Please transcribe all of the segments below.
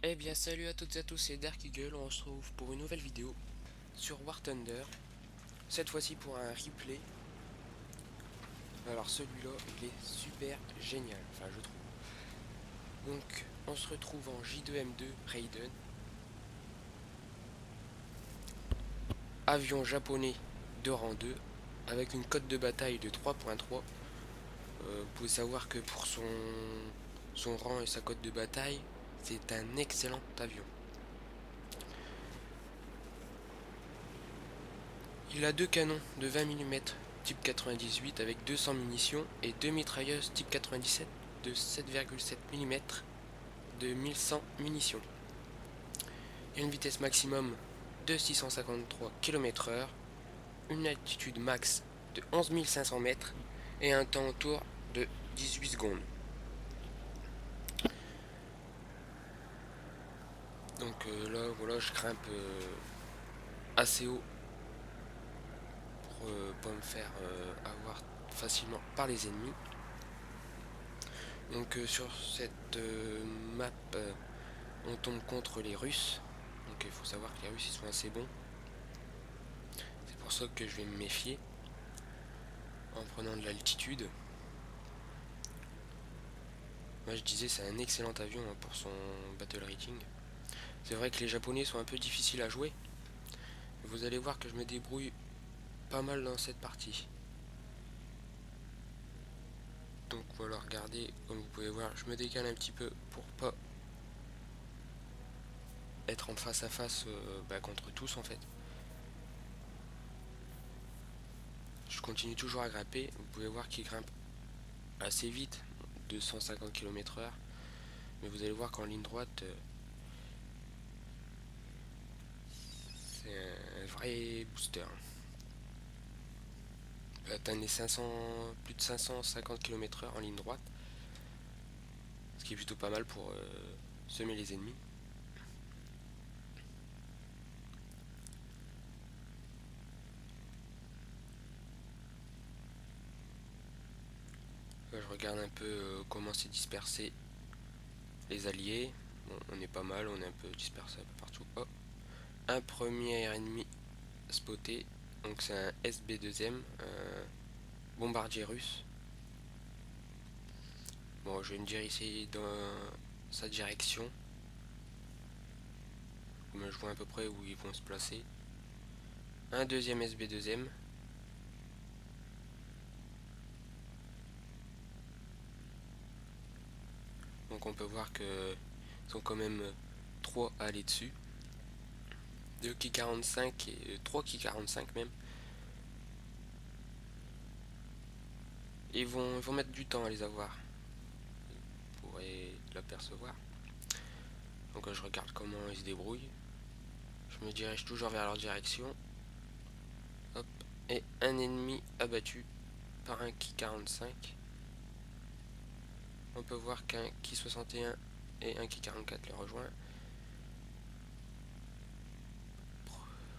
Eh bien salut à toutes et à tous, c'est Dark Eagle, on se retrouve pour une nouvelle vidéo sur War Thunder. Cette fois-ci pour un replay. Alors celui-là, il est super génial, enfin je trouve. Donc on se retrouve en J2M2 Raiden. Avion japonais de rang 2 avec une cote de bataille de 3.3. Vous pouvez savoir que pour son rang et sa cote de bataille, c'est un excellent avion. Il a deux canons de 20 mm type 98 avec 200 munitions et deux mitrailleuses type 97 de 7,7 mm de 1100 munitions. Il a une vitesse maximum de 653 km/h, une altitude max de 11 500 mètres et un temps autour de 18 secondes. Donc là, voilà, je grimpe assez haut pour pas me faire avoir facilement par les ennemis. Donc sur cette map, on tombe contre les Russes. Donc il faut savoir que les Russes ils sont assez bons. C'est pour ça que je vais me méfier en prenant de l'altitude. Moi je disais c'est un excellent avion pour son battle rating. C'est vrai que les Japonais sont un peu difficiles à jouer. Vous allez voir que je me débrouille pas mal dans cette partie. Donc voilà, regardez, comme vous pouvez voir, je me décale un petit peu pour pas être en face à face contre tous en fait. Je continue toujours à grimper, vous pouvez voir qu'il grimpe assez vite, 250 km/h, mais vous allez voir qu'en ligne droite, c'est un vrai booster. Il peut atteindre les 500, plus de 550 km/h en ligne droite, ce qui est plutôt pas mal pour semer les ennemis. Je regarde un peu comment s'est dispersé les alliés. Bon, on est pas mal, on est un peu dispersé un peu partout. Oh, un premier ennemi spoté, donc c'est un SB2M, un bombardier russe. Bon, je vais me diriger dans sa direction. Mais je vois à peu près où ils vont se placer. Un deuxième SB2M. Donc on peut voir que sont quand même 3 à aller dessus. 2 qui 45 et 3 qui 45 même. Et ils vont mettre du temps à les avoir. Vous pourrez l'apercevoir. Donc je regarde comment ils se débrouillent. Je me dirige toujours vers leur direction. Hop. Et un ennemi abattu par un Ki 45. On peut voir qu'un Ki 61 et un Ki 44 le rejoint.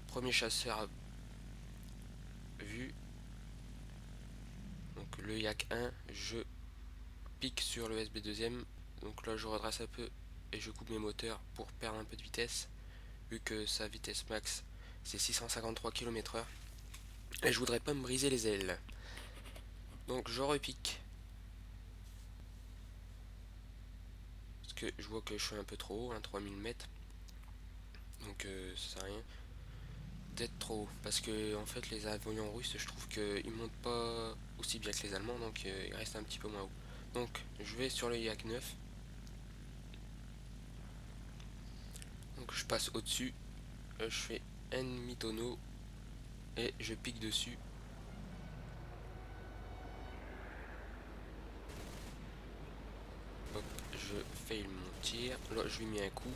Premier chasseur vu. Donc le Yak 1, je pique sur le SB2M. Donc là je redresse un peu et je coupe mes moteurs pour perdre un peu de vitesse. Vu que sa vitesse max c'est 653 km/h. Et je voudrais pas me briser les ailes. Donc je repique. Parce que je vois que je suis un peu trop haut, 3000 mètres. Donc ça sert à rien d'être trop haut. Parce que en fait les avions russes je trouve qu'ils montent pas aussi bien que les Allemands. Donc ils restent un petit peu moins haut. Donc je vais sur le Yak 9. Donc je passe au dessus. Je fais un demi-tonneau. Et je pique dessus. Hop, je fail mon tir. Là je lui mets un coup.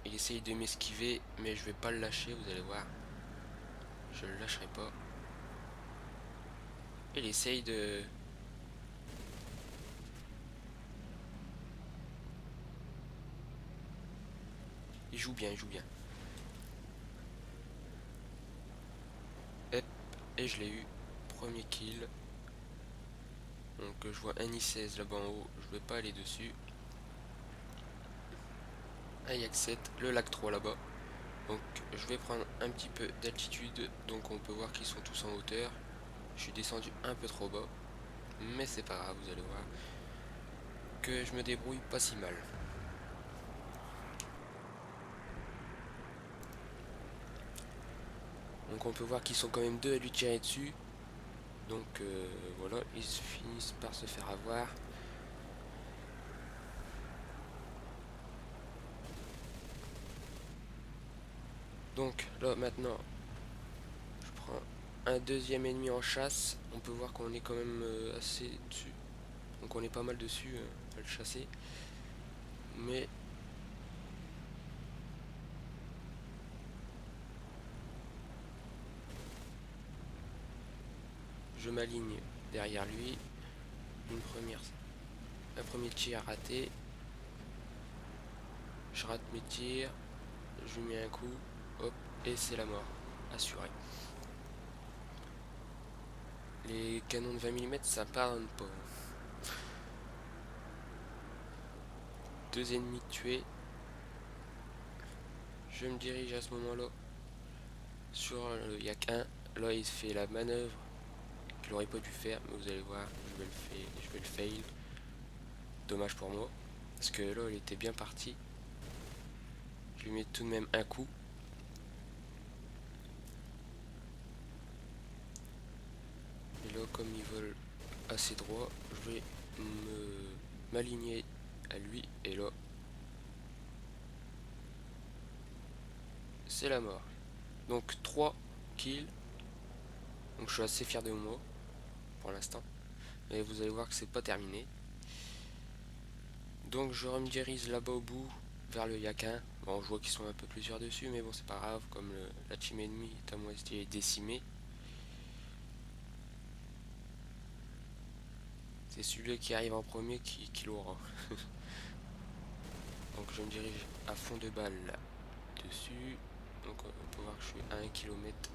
Il essaye de m'esquiver, mais je vais pas le lâcher, vous allez voir. Je le lâcherai pas. Il essaye de... Il joue bien, il joue bien. Hop, et je l'ai eu. Premier kill. Donc je vois un I-16 là-bas en haut, je vais pas aller dessus. un Yak 7, le lac 3 là-bas. Donc je vais prendre un petit peu d'altitude, donc on peut voir qu'ils sont tous en hauteur. Je suis descendu un peu trop bas, mais c'est pas grave, vous allez voir que je me débrouille pas si mal. Donc on peut voir qu'ils sont quand même deux à lui tirer dessus. Donc voilà, ils finissent par se faire avoir. Donc là maintenant, je prends un deuxième ennemi en chasse. On peut voir qu'on est quand même assez dessus. Donc on est pas mal dessus à le chasser. Mais je m'aligne derrière lui. Un premier tir raté. Je rate mes tirs. Je lui mets un coup. Hop. Et c'est la mort. Assuré. Les canons de 20 mm ça pardonne pas. Deux ennemis tués. Je me dirige à ce moment-là sur le Yak 1. Là il fait la manœuvre qu'il aurait pas dû faire. Mais vous allez voir, je vais le fail. Dommage pour moi. Parce que là il était bien parti. Je lui mets tout de même un coup. Et là comme il vole assez droit, je vais m'aligner à lui. Et là c'est la mort. Donc 3 kills. Donc je suis assez fier de moi pour l'instant. Mais vous allez voir que c'est pas terminé. Donc je me dirige là-bas au bout vers le Yakin. Bon, je vois qu'ils sont un peu plusieurs dessus, mais bon, c'est pas grave. Comme la team ennemie est à moitié décimée. C'est celui qui arrive en premier qui l'aura. Donc je me dirige à fond de balle dessus. Donc on peut voir que je suis à 1 km.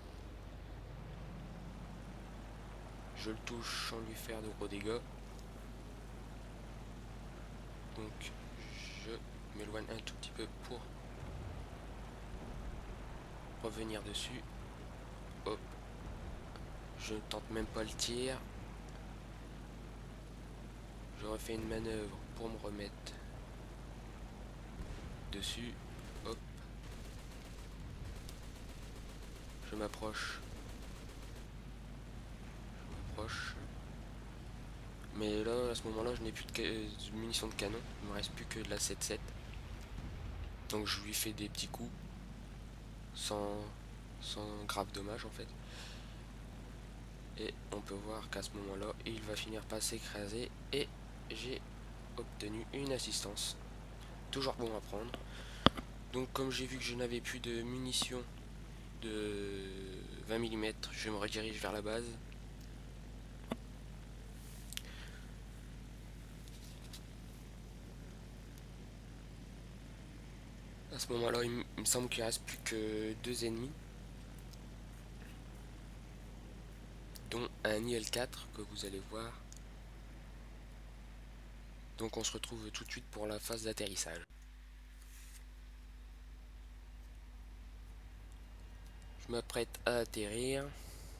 Je le touche sans lui faire de gros dégâts. Donc je m'éloigne un tout petit peu pour revenir dessus. Hop. Je ne tente même pas le tir. Je refais une manœuvre pour me remettre dessus. Hop. Je m'approche. Mais là, à ce moment-là, je n'ai plus de munitions de canon. Il me reste plus que de la 7.7. Donc je lui fais des petits coups. Sans grave dommage en fait. Et on peut voir qu'à ce moment-là, il va finir par s'écraser. Et j'ai obtenu une assistance. Toujours bon à prendre. Donc comme j'ai vu que je n'avais plus de munitions de 20 mm, je me redirige vers la base. À ce moment-là, il me semble qu'il ne reste plus que deux ennemis, dont un IL-4 que vous allez voir. Donc on se retrouve tout de suite pour la phase d'atterrissage. Je m'apprête à atterrir.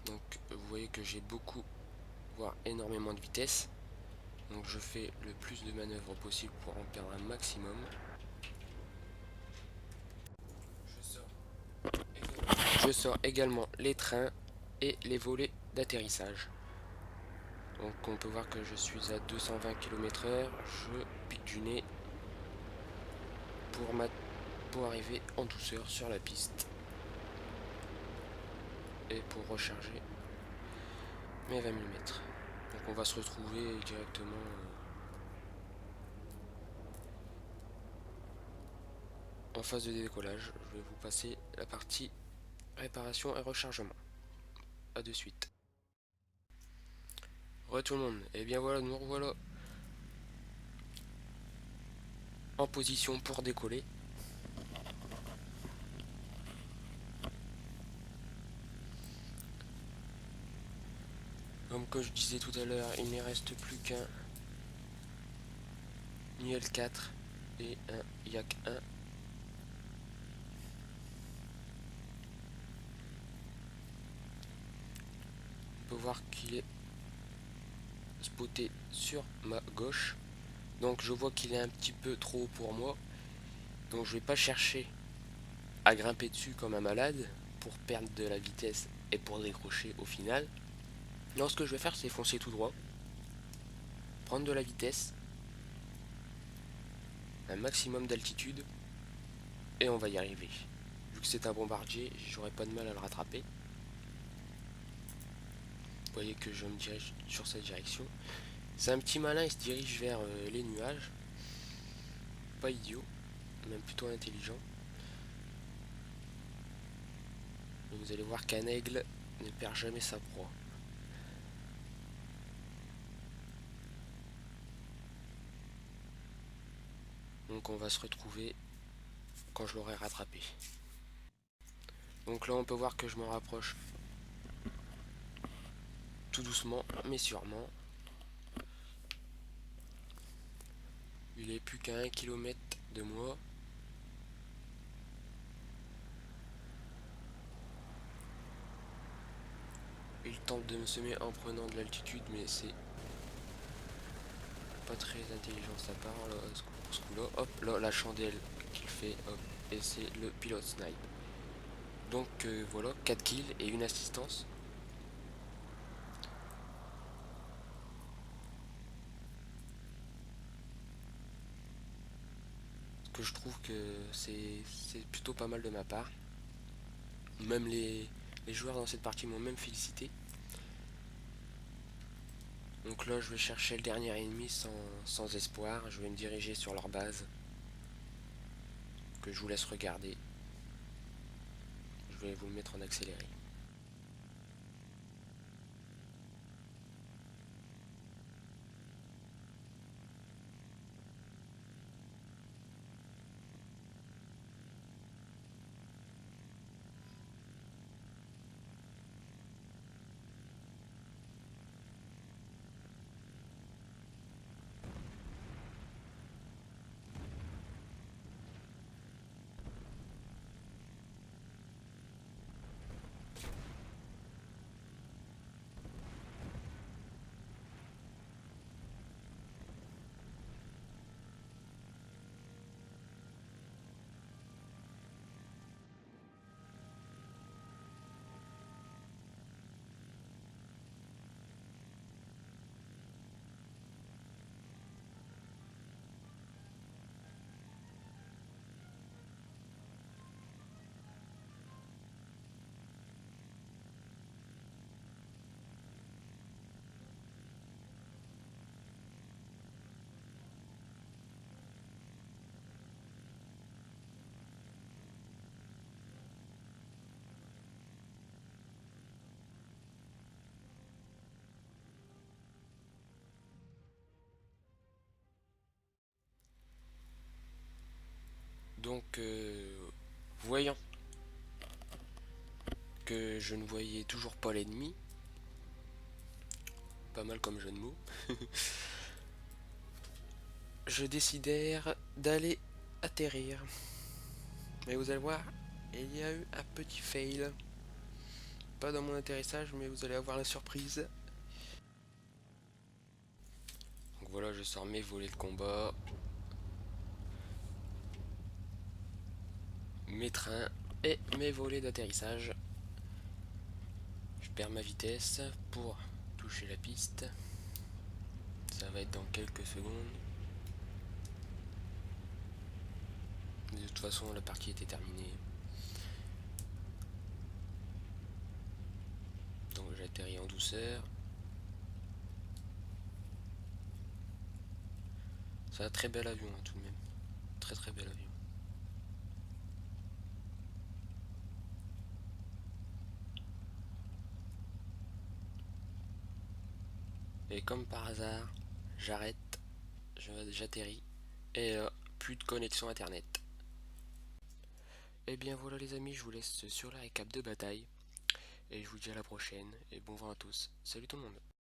Donc vous voyez que j'ai beaucoup, voire énormément de vitesse. Donc je fais le plus de manœuvres possible pour en perdre un maximum. Je sors également les trains et les volets d'atterrissage. Donc on peut voir que je suis à 220 km/h. Je pique du nez pour arriver en douceur sur la piste. Et pour recharger mes 20 mm. Donc on va se retrouver directement en phase de décollage. Je vais vous passer la partie réparation et rechargement. A de suite. Re tout le monde. Et bien voilà, nous revoilà en position pour décoller. Comme que je disais tout à l'heure, il ne reste plus qu'un Niel 4 et un Yak 1. voir qu'il est spoté sur ma gauche. Donc je vois qu'il est un petit peu trop haut pour moi. Donc je vais pas chercher à grimper dessus comme un malade pour perdre de la vitesse et pour décrocher au final. Non, ce que je vais faire, c'est foncer tout droit, prendre de la vitesse, un maximum d'altitude, et on va y arriver. Vu que c'est un bombardier, j'aurai pas de mal à le rattraper. Vous voyez que je me dirige sur cette direction. C'est un petit malin, il se dirige vers les nuages. Pas idiot, même plutôt intelligent. Et vous allez voir qu'un aigle ne perd jamais sa proie. Donc on va se retrouver quand je l'aurai rattrapé. Donc là on peut voir que je m'en rapproche tout doucement mais sûrement. Il est plus qu'à 1 km de moi. Il tente de me semer en prenant de l'altitude, mais c'est pas très intelligent de sa part là, ce coup-là. Hop, là la chandelle qu'il fait, hop, et c'est le pilote snipe. Donc voilà, 4 kills et une assistance. Ce que je trouve que c'est plutôt pas mal de ma part. Même les joueurs dans cette partie m'ont même félicité. Donc là je vais chercher le dernier ennemi sans espoir. Je vais me diriger sur leur base. Que je vous laisse regarder. Je vais vous le mettre en accéléré. Donc voyant que je ne voyais toujours pas l'ennemi, pas mal comme jeu de mots, je décidèrent d'aller atterrir. Mais vous allez voir, il y a eu un petit fail. Pas dans mon atterrissage, mais vous allez avoir la surprise. Donc voilà, je sors mes volets de combat, mes trains et mes volets d'atterrissage. Je perds ma vitesse pour toucher la piste. Ça va être dans quelques secondes. De toute façon, la partie était terminée. Donc j'atterris en douceur. C'est un très bel avion hein, tout de même. Très très bel avion. Et comme par hasard, j'arrête, j'atterris et plus de connexion internet. Et bien voilà les amis, je vous laisse sur la récap de bataille et je vous dis à la prochaine et bon vent à tous. Salut tout le monde.